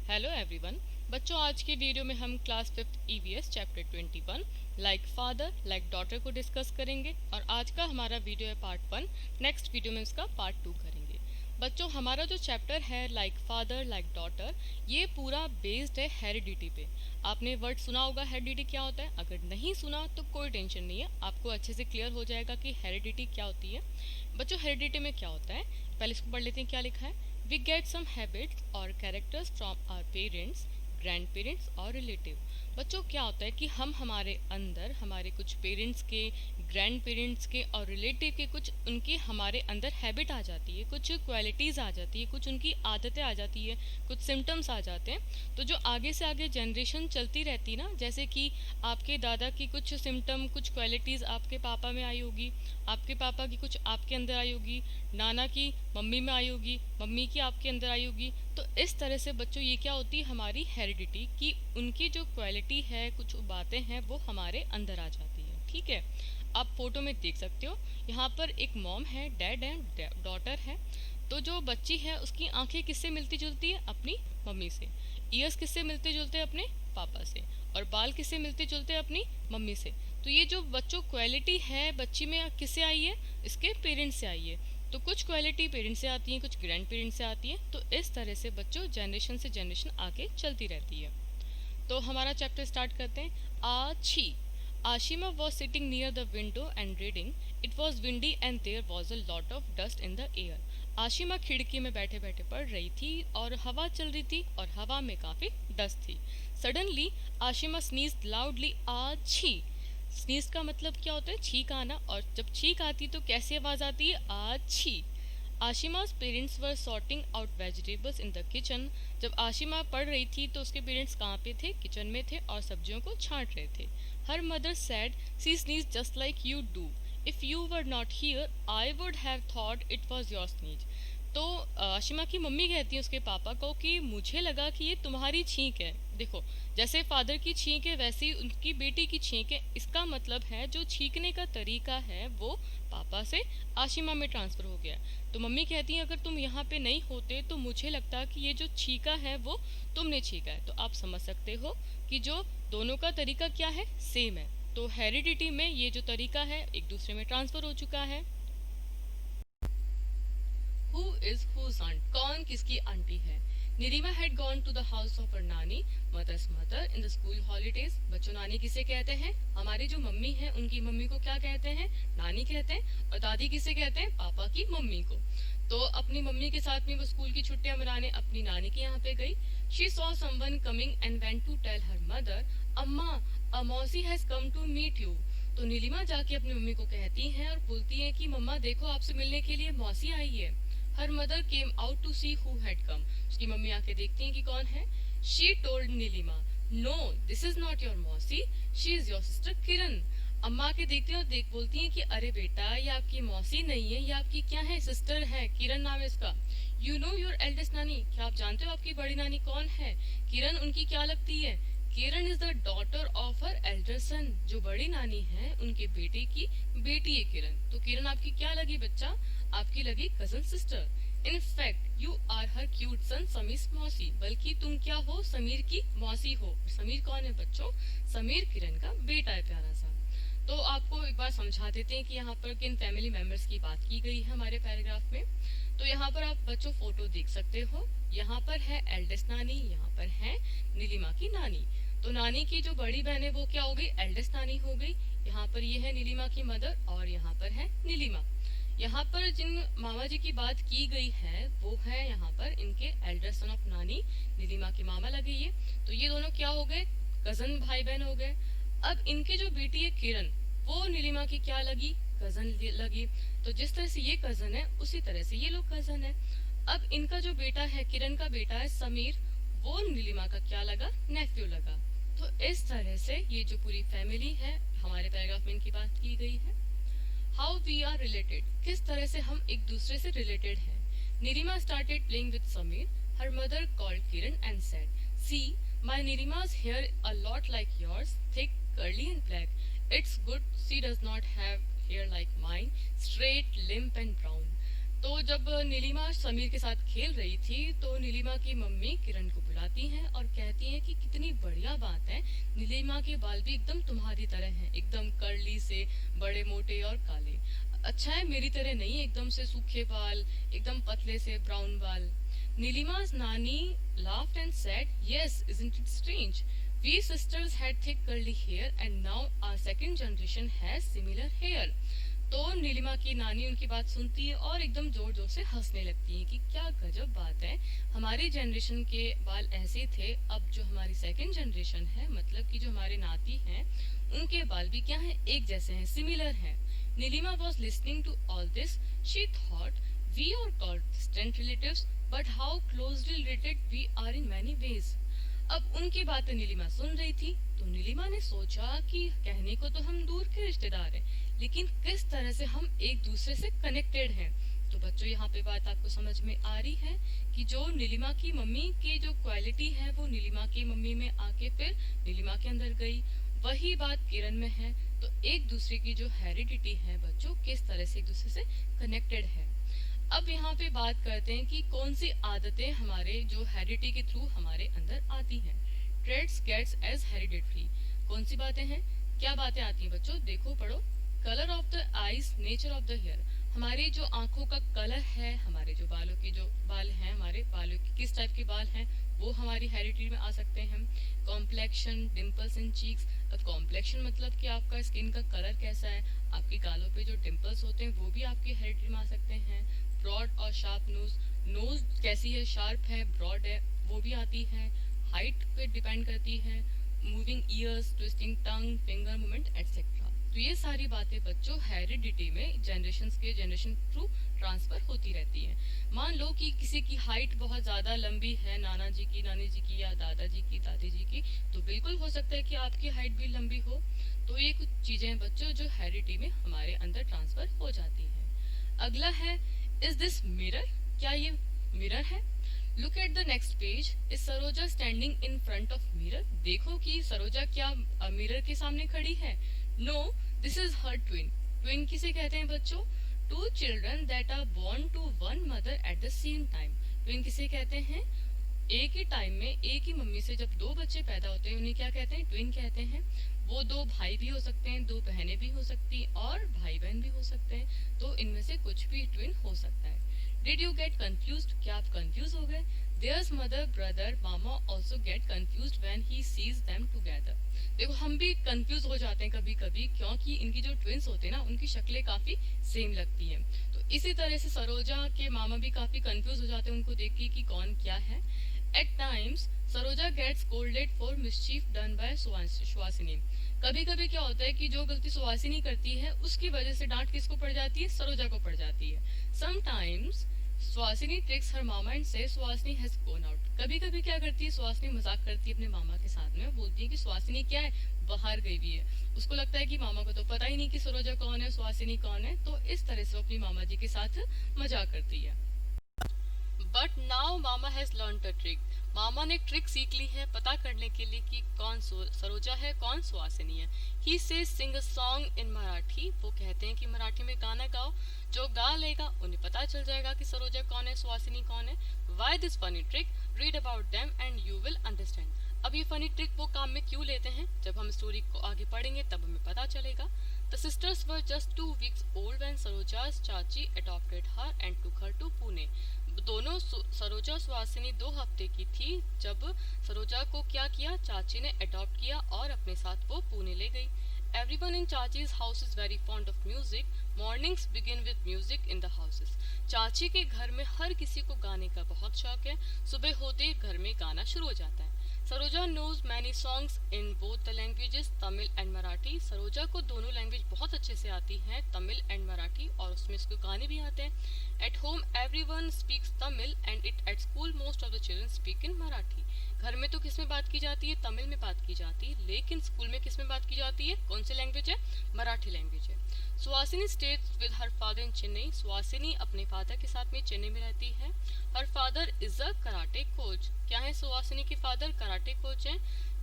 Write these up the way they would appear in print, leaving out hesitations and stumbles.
Hello everyone. बच्चों, आज के वीडियो में हम class 5th EVS chapter 21 like father like daughter को डिस्कस करेंगे और आज का हमारा वीडियो है पार्ट 1। नेक्स्ट वीडियो में इसका पार्ट 2 करेंगे। बच्चों, हमारा जो चैप्टर है लाइक फादर लाइक डॉटर, ये पूरा बेस्ड है हेरिडिटी पे। आपने वर्ड सुना होगा हेरिडिटी क्या होता है। अगर नहीं सुना तो कोई टेंशन नहीं है, आपको अच्छे से क्लियर हो जाएगा कि हेरिडिटी क्या होती है। बच्चों, हेरिडिटी में क्या होता है, पहले इसको पढ़ लेते हैं क्या लिखा है। We get some habits or characters from our parents, grandparents और रिलेटिव। बच्चों, क्या होता है कि हम हमारे अंदर हमारे कुछ पेरेंट्स के, ग्रैंड पेरेंट्स के और रिलेटिव के कुछ उनके हमारे अंदर हैबिट आ जाती है, कुछ क्वालिटीज़ आ जाती है, कुछ उनकी आदतें आ जाती है, कुछ सिम्टम्स आ जाते हैं। तो जो आगे से आगे जनरेशन चलती रहती है ना, जैसे कि आपके दादा की कुछ सिम्टम, कुछ क्वालिटीज़ आपके पापा में आई होगी, आपके पापा की कुछ आपके अंदर आई होगी, नाना की मम्मी में आई होगी, मम्मी की आपके अंदर आई होगी। तो इस तरह से बच्चों ये क्या होती है हमारी हेरिडिटी, कि उनकी जो क्वालिटी है, कुछ बातें हैं, वो हमारे अंदर आ जाती है। ठीक है, आप फोटो में देख सकते हो, यहाँ पर एक मॉम है, डैड है, डॉटर है। तो जो बच्ची है उसकी आंखें किससे मिलती जुलती है, अपनी मम्मी से। ईयर्स किससे मिलते जुलते हैं, अपने पापा से। और बाल किससे मिलते जुलते हैं, अपनी मम्मी से। तो ये जो बच्चों क्वालिटी है बच्ची में किससे आई है, इसके पेरेंट्स से आई है। तो कुछ क्वालिटी पेरेंट्स से आती है, कुछ ग्रैंड पेरेंट्स से आती है। तो इस तरह से बच्चों जनरेशन से जनरेशन आगे चलती रहती है। तो हमारा चैप्टर स्टार्ट करते हैं। आशी Ashima was sitting near the window and reading. It was windy and there was a lot of dust in the air. Ashima खिड़की में बैठे बैठे पढ़ रही थी और हवा चल रही थी और हवा में काफी डस्ट थी। सडनली आशिमा स्नीज्ड लाउडली, आछी। स्नीज का मतलब क्या होता है, छींक आना। और जब छींक आती तो कैसी आवाज आती है, आछी। Ashima's parents were sorting out vegetables in the kitchen. जब आशिमा पढ़ रही थी तो उसके पेरेंट्स कहाँ पे थे, किचन में थे और सब्जियों को छांट रहे थे। Her mother said, she sneeze just like you do. If you were not here I would have thought it was your sneeze. तो आशिमा की मम्मी कहती है उसके पापा को कि मुझे लगा कि ये तुम्हारी छींक है। देखो, जैसे फादर की छींक है वैसे ही उनकी बेटी की छींक है। इसका मतलब है जो छींकने का तरीका है वो पापा से आशिमा में ट्रांसफर हो गया। तो मम्मी कहती है अगर तुम यहाँ पे नहीं होते तो मुझे लगता कि ये जो छींका है वो तुमने छींका है। तो आप समझ सकते हो कि जो दोनों का तरीका क्या है, सेम है। तो हेरिडिटी में ये जो तरीका है एक दूसरे में ट्रांसफर हो चुका है। Who is whose aunt? कौन किसकी आंटी है। निरिमा had gone to the house of her नानी, mother's mother, in the school holidays. बच्चों, नानी किसे कहते हैं, हमारी जो मम्मी है उनकी मम्मी को क्या कहते हैं, नानी कहते हैं। और दादी किसे कहते हैं, पापा की मम्मी को। तो अपनी मम्मी के साथ में वो स्कूल की छुट्टियां मनाने अपनी नानी के यहाँ पे गई। She saw someone coming and went to tell her mother, अम्मा, a मौसी has come to meet you. तो नीलिमा जाके अपनी मम्मी को कहती है और बोलती है कि मम्मा देखो, आपसे मिलने के लिए मौसी आई है। Her mother came out to see who had come. उसकी मम्मी आके देखती हैं कि कौन है। She told Nilima, no this is not your mausi, she is your sister Kiran. अम्मा के देखते हैं और देख बोलती हैं कि अरे बेटा, ये आपकी मौसी नहीं है, ये आपकी क्या है, सिस्टर है, किरण नाम है इसका। यू नो योर एल्डेस्ट नानी, क्या आप जानते हो आपकी बड़ी नानी कौन है। किरण उनकी क्या लगती है, Kiran is the daughter of her elder son. जो बड़ी नानी है उनके बेटे की बेटी है किरण। तो किरण आपकी क्या लगी बच्चा, आपकी लगी cousin sister. In fact you are her cute son Sameer मौसी, बल्कि तुम क्या हो, समीर की मौसी हो। समीर कौन है बच्चों, समीर किरण का बेटा है, प्यारा सा। तो आपको एक बार समझा देते हैं कि यहाँ पर किन फैमिली मेंबर्स की बात की गई है हमारे पैराग्राफ में। तो यहाँ पर आप बच्चों फोटो देख सकते हो। यहाँ पर है एल्डेस्ट नानी, यहाँ पर है नीलिमा की नानी। तो नानी की जो बड़ी बहन है वो क्या हो गई, एल्डेस्ट नानी हो गई। यहाँ पर ये है नीलिमा की मदर और यहाँ पर है नीलिमा। यहाँ पर जिन मामा जी की बात की गई है वो है यहाँ पर इनके एल्डर सन ऑफ नानी, नीलिमा के मामा लगे ये। तो ये दोनों क्या हो गए, कजन भाई बहन हो गए। अब इनके जो बेटी है किरण, वो नीलिमा की क्या लगी, कजन लगी। तो जिस तरह से ये कजन है उसी तरह से ये लोग कजन है। अब इनका जो बेटा है, किरण का बेटा है समीर, वो नीलिमा का क्या लगा, नेफ्यू लगा। तो इस तरह से ये जो पूरी फैमिली है हमारे पैराग्राफ में इनकी बात की गई है। हाउ वी आर रिलेटेड, किस तरह से हम एक दूसरे से रिलेटेड हैं। Nirima started playing with Sameer, her mother called Kiran and said, see my Nirima's hair a lot like yours, thick, curly and black. It's good she does not have hair like mine, straight, limp and brown. तो जब नीलिमा समीर के साथ खेल रही थी तो नीलिमा की mummy किरण को बुलाती हैं और कहती हैं कि कितनी बढ़िया बात है, नीलिमा के बाल भी एकदम तुम्हारी तरह हैं, एकदम कर्ली से, बड़े मोटे और काले। अच्छा है मेरी तरह नहीं, एकदम से सूखे बाल, एकदम पतले से ब्राउन बाल। नीलिमा's नानी laughed and said, "Yes, isn't it strange? We sisters had thick curly hair and now our second generation has similar hair." तो नीलिमा की नानी उनकी बात सुनती है और एकदम जोर जोर से हंसने लगती है कि क्या गजब बात है, हमारी जनरेशन के बाल ऐसे थे, अब जो हमारी सेकंड जनरेशन है, मतलब कि जो हमारे नाती हैं, उनके बाल भी क्या हैं, एक जैसे हैं, सिमिलर हैं। Nilima was listening to all this, she thought we are called distant relatives but how closely related we are in many ways. अब उनकी बातें नीलिमा सुन रही थी तो नीलिमा ने सोचा कि कहने को तो हम दूर के रिश्तेदार हैं, लेकिन किस तरह से हम एक दूसरे से कनेक्टेड हैं। तो बच्चों यहाँ पे बात आपको समझ में आ रही है कि जो नीलिमा की मम्मी की जो क्वालिटी है वो नीलिमा की मम्मी में आके फिर नीलिमा के अंदर गई, वही बात किरण में है। तो एक दूसरे की जो हेरिडिटी है बच्चों, किस तरह से एक दूसरे से कनेक्टेड है। अब यहाँ पे बात करते हैं कि कौन सी आदतें हमारे जो हेरिडिटी के थ्रू हमारे अंदर आती हैं। Traits gets as hereditary. कौन सी बातें हैं, क्या बातें आती हैं बच्चों, देखो पढ़ो। Colour of the eyes, nature of the hair. हमारी जो आंखों का कलर है, हमारे जो बालों की जो बाल हैं, हमारे बालों की किस टाइप के बाल हैं, वो हमारी हेरिडिटी में आ सकते हैं। कॉम्प्लेक्शन, डिम्पल्स इन चीक्स। कॉम्प्लेक्शन मतलब कि आपका स्किन का कलर कैसा है, आपके गालों पे जो डिम्पल्स होते हैं वो भी आपकी हेरिडिटी में आ सकते हैं। ब्रॉड और शार्प नोज, नोज कैसी है, शार्प है, ब्रॉड है, वो भी आती है। हाइट पे डिपेंड करती है। मूविंग ईयर्स, ट्विस्टिंग टंग, फिंगर मूवमेंट एटसेट्रा। तो ये सारी बातें बच्चों हेरिडिटी में जनरेशन के जनरेशन थ्रू ट्रांसफर होती रहती है। मान लो कि किसी की हाइट बहुत ज़्यादा लंबी है, नाना जी की, नानी जी की, या दादाजी की, दादी जी की, तो बिल्कुल हो सकता है कि आपकी हाइट भी लंबी हो। तो ये कुछ चीज़ें हैं बच्चों जो हेरिडिटी में हमारे अंदर ट्रांसफर हो जाती है। अगला है, इज दिस मिरर, क्या ये मिरर है। Look at the next page. Is Saroja standing in front of mirror. देखो कि सरोजा क्या मिरर के सामने खड़ी है। No, this is her twin. Twin किसे कहते हैं बच्चों, two children that are born to one mother at the same time. Twin किसे कहते हैं, एक ही टाइम में एक ही मम्मी से जब दो बच्चे पैदा होते हैं उन्हें क्या कहते हैं, ट्विन कहते हैं। वो दो भाई भी हो सकते हैं, दो बहनें भी हो सकती हैं, और भाई बहन भी हो सकते हैं। तो इनमें से कुछ भी ट्विन हो सकता है। डिड यू गेट कंफ्यूज्ड, क्या आप कंफ्यूज हो गए। There's mother, brother, mama also get confused when he sees them together. देखो हम भी कंफ्यूज हो जाते हैं कभी कभी, क्योंकि इनकी जो ट्विन्स होते हैं ना, उनकी शक्लें काफी सेम लगती हैं। तो इसी तरह से सरोजा के मामा भी काफी कंफ्यूज हो जाते हैं उनको देख के कि कौन क्या है। At times, Saroja gets scolded for mischief done by Suhasini. कभी कभी क्या होता है कि जो गलती सुहासिनी करती है उसकी वजह से डांट किसको पड़ जाती है, सरोजा को पड़ जाती है। Sometimes Suhasini tricks her mama and से सुहासिनी हैज गोन आउट। कभी कभी क्या करती है सुहासिनी, मजाक करती है अपने मामा के साथ में, बोलती है कि सुहासिनी क्या है, बाहर गई हुई है। उसको लगता है कि मामा को तो पता ही नहीं कि सरोजा कौन है, सुहासिनी कौन है, तो इस तरह से वो अपनी मामा जी के साथ मजाक करती है। But now mama has learn a trick. मामा ने ट्रिक सीख ली है पता करने के लिए कि कौन सरोजा है, कौन सुहासिनी है। He says sing a song in Marathi. वो कहते हैं कि मराठी में गाना गाओ, जो गा लेगा उन्हें पता चल जाएगा कि सरोजा कौन है, सुहासिनी कौन है। Why this funny trick, read about them and you will understand. अब ये फनी ट्रिक वो काम में क्यों लेते हैं, जब हम स्टोरी को आगे पढ़ेंगे तब हमें पता चलेगा। The sisters were just 2 weeks old when Saroja's चाची adopted her and took her to Pune. दोनों सरोजा सुहासिनी 2 हफ्ते की थी जब सरोजा को क्या किया, चाची ने अडॉप्ट किया और अपने साथ वो पुणे ले गई। Everyone in Chachi's house is very fond of music. Mornings begin with music in the houses. चाची के घर में हर किसी को गाने का बहुत शौक है। सुबह होते घर में गाना शुरू हो जाता है। Saroja knows many songs in both the languages, Tamil and Marathi. Saroja को दोनों लैंग्वेज बहुत अच्छे से आती हैं, तमिल एंड मराठी, और उसमें इसको गाने भी आते हैं। At home everyone speaks Tamil and at school most of the children speak in Marathi. घर में तो किस में बात की जाती है, तमिल में बात की जाती है, लेकिन स्कूल में किस में बात की जाती है, कौन सी लैंग्वेज है, मराठी लैंग्वेज है। Suhasini stage with her father in Chennai. Suhasini अपने फादर के साथ में चेन्नई में रहती है। Her father is a karate coach. क्या है सुहासिनी के फादर, कराटे कोच हैं।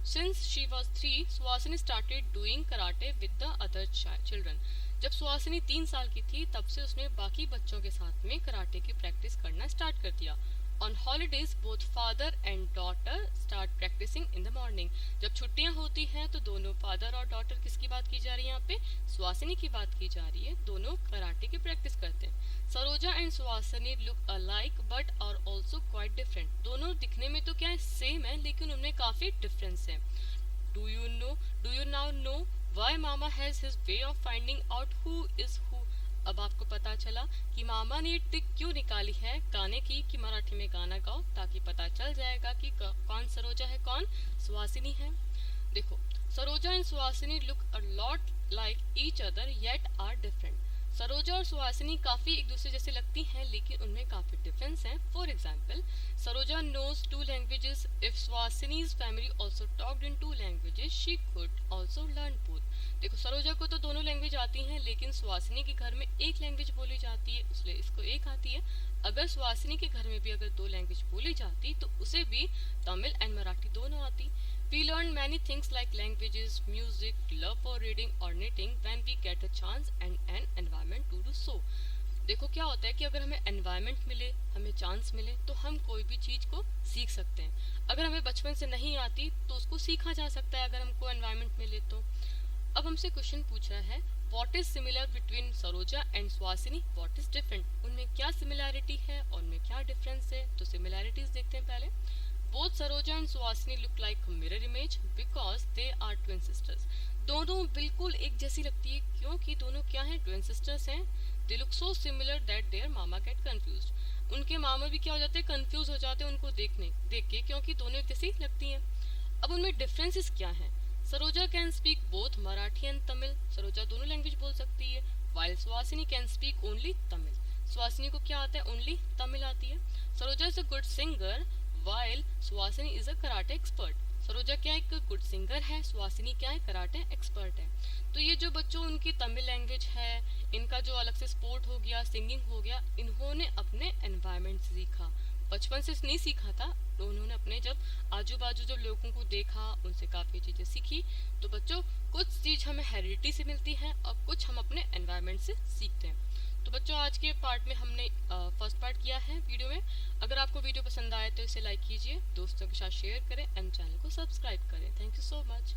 Since she was 3, Suhasini started doing karate with the other children. जब सुहासिनी 3 साल की थी तब से उसने बाकी बच्चों के साथ में कराटे की प्रैक्टिस करना स्टार्ट कर दिया। On holidays both father and daughter start practising in the morning. जब छुट्टियां होती हैं तो दोनों फादर और डॉटर, किसकी बात की जा रही है यहाँ पे, सुहासिनी की बात की जा रही है, दोनों कराटे की प्रैक्टिस करते हैं। Saroja and Suhasini look alike but are also quite different. दोनों दिखने में तो क्या है, सेम है, लेकिन उनमें काफी डिफरेंस है। Do you now know why mama has his way of finding out who is who. अब आपको पता चला कि मामा ने ट्रिक क्यों निकाली है गाने की, कि मराठी में गाना गाओ ताकि पता चल जाएगा कि कौन सरोजा है कौन सुहासिनी है। देखो, Saroja and Suhasini look a lot like each other yet are different. Saroja और सुहासिनी काफी एक दूसरे जैसे लगती हैं, लेकिन उनमें काफी डिफरेंस है। For example, Saroja knows 2 languages. If Suhasini's family also talked in 2 languages she could also learn both. देखो, सरोजा को तो दोनों लैंग्वेज आती हैं, लेकिन सुहासिनी के घर में एक लैंग्वेज बोली जाती है, इसलिए इसको एक आती है। अगर सुहासिनी के घर में भी अगर 2 लैंग्वेज बोली जाती तो उसे भी तमिल एंड मराठी दोनों आती। We learn many things like languages, music, love for reading or knitting when we get a chance and an environment to do so. देखो, क्या होता है कि अगर हमें एनवायरनमेंट मिले, हमें चांस मिले, तो हम कोई भी चीज को सीख सकते हैं। अगर हमें बचपन से नहीं आती तो उसको सीखा जा सकता है अगर हमको एनवायरनमेंट मिले तो। अब हमसे क्वेश्चन पूछ रहा है, what is similar between Saroja and Suhasini, what is different. उनमें क्या सिमिलैरिटी है और उनमें क्या डिफरेंस है। तो सिमिलैरिटीज देखते हैं पहले। Both Saroja and Suhasini look like mirror image because they are twin sisters. दोनों बिल्कुल एक जैसी लगती है क्योंकि दोनों क्या हैं, ट्विन सिस्टर्स हैं। They look so similar that their mama get confused. उनके मामा भी क्या हो जाते हैं, कंफ्यूज हो जाते हैं उनको देख के, क्योंकि दोनों एक जैसी लगती हैं। अब उनमें डिफरेंसेस क्या हैं। Saroja can speak both Marathi and Tamil. Saroja दोनों लैंग्वेज बोल सकती है, while Suhasini can speak only Tamil. Suhasini को क्या आता है, ओनली तमिल आती है। Saroja is a good singer while Suhasini is a karate expert. Saroja क्या एक गुड सिंगर है, सुहासिनी क्या है, कराटे एक्सपर्ट है। तो ये जो बच्चों उनकी तमिल लैंग्वेज है, इनका जो अलग से स्पोर्ट हो गया, सिंगिंग हो गया, इन्होंने अपने एनवायरनमेंट से सीखा, बचपन से नहीं सीखा था। तो उन्होंने अपने जब आजू बाजू जब लोगों को देखा, उनसे काफी चीजें सीखी। तो बच्चों, कुछ चीज हमें हेरिडिटी से मिलती है और कुछ हम अपने एनवायरनमेंट से सीखते हैं। तो बच्चों, आज के पार्ट में हमने फर्स्ट पार्ट किया है वीडियो में। अगर आपको वीडियो पसंद आए तो इसे लाइक कीजिए, दोस्तों के साथ शेयर करें एंड चैनल को सब्सक्राइब करें। Thank you so much.